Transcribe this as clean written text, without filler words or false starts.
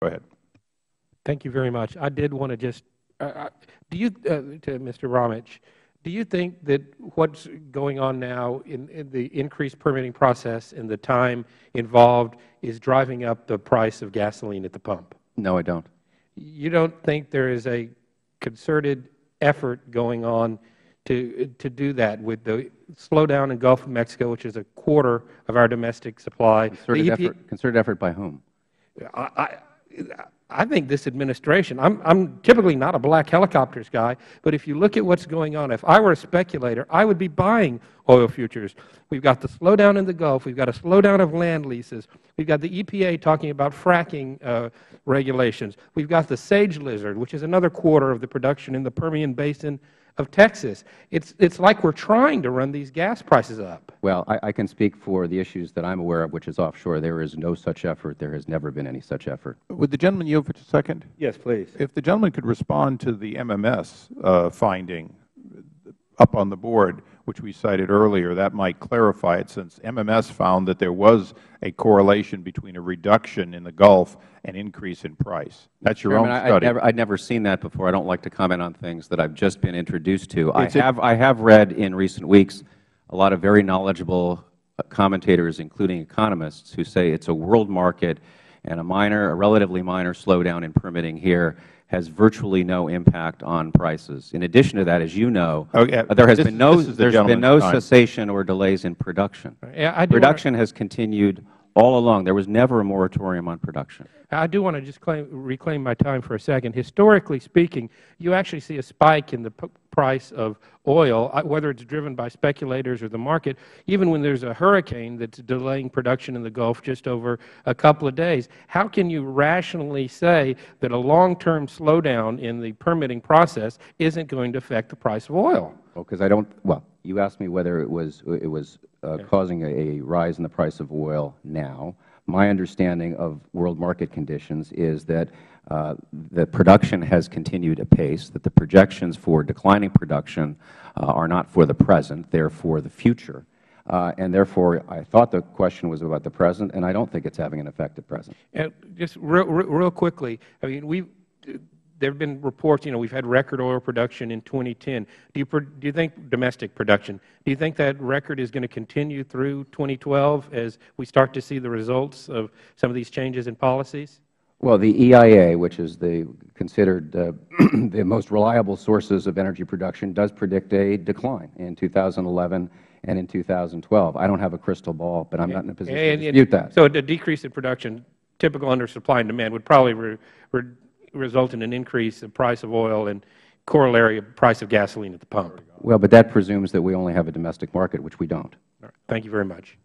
Go ahead. Thank you very much. I did want to just, do you, to Mr. Ramich, do you think that what's going on now in the increased permitting process and the time involved is driving up the price of gasoline at the pump? No, I don't. You don't think there is a concerted effort going on to do that with the slowdown in Gulf of Mexico, which is a quarter of our domestic supply? Concerted effort by whom? I think this administration, I'm typically not a black helicopters guy, but if you look at what's going on, if I were a speculator, I would be buying oil futures. We've got the slowdown in the Gulf. We've got a slowdown of land leases. We've got the EPA talking about fracking regulations. We've got the sage lizard, which is another quarter of the production in the Permian Basin of Texas. It's like we're trying to run these gas prices up. Well, I can speak for the issues that I'm aware of, which is offshore. There is no such effort. There has never been any such effort. Would the gentleman yield for just a second? Yes, please. If the gentleman could respond to the MMS finding up on the board, which we cited earlier, that might clarify it, since MMS found that there was a correlation between a reduction in the Gulf and increase in price. That's your own study. I've never seen that before. I don't like to comment on things that I've just been introduced to. I have read in recent weeks a lot of very knowledgeable commentators, including economists, who say it's a world market and a relatively minor slowdown in permitting here has virtually no impact on prices. In addition to that, as you know, there has been no cessation or delays in production. Production has continued all along. There was never a moratorium on production. I do want to just reclaim my time for a second. Historically speaking, you actually see a spike in the price of oil, whether it's driven by speculators or the market, even when there's a hurricane that's delaying production in the Gulf just over a couple of days. How can you rationally say that a long-term slowdown in the permitting process isn't going to affect the price of oil? Well, because I don't, well, you asked me whether it was causing a rise in the price of oil now. My understanding of world market conditions is that the production has continued apace, that the projections for declining production are not for the present, they're for the future. And therefore, I thought the question was about the present, and I don't think it's having an effect at present. Just real quickly, I mean, there have been reports, we've had record oil production in 2010. Do you think domestic production, do you think that record is going to continue through 2012 as we start to see the results of some of these changes in policies? Well, the EIA, which is considered the most reliable sources of energy production, does predict a decline in 2011 and in 2012. I don't have a crystal ball, but I'm not in a position to dispute that. So a decrease in production, typical under supply and demand, would probably result in an increase in price of oil and corollary price of gasoline at the pump. Well, but that presumes that we only have a domestic market, which we don't. All right. Thank you very much.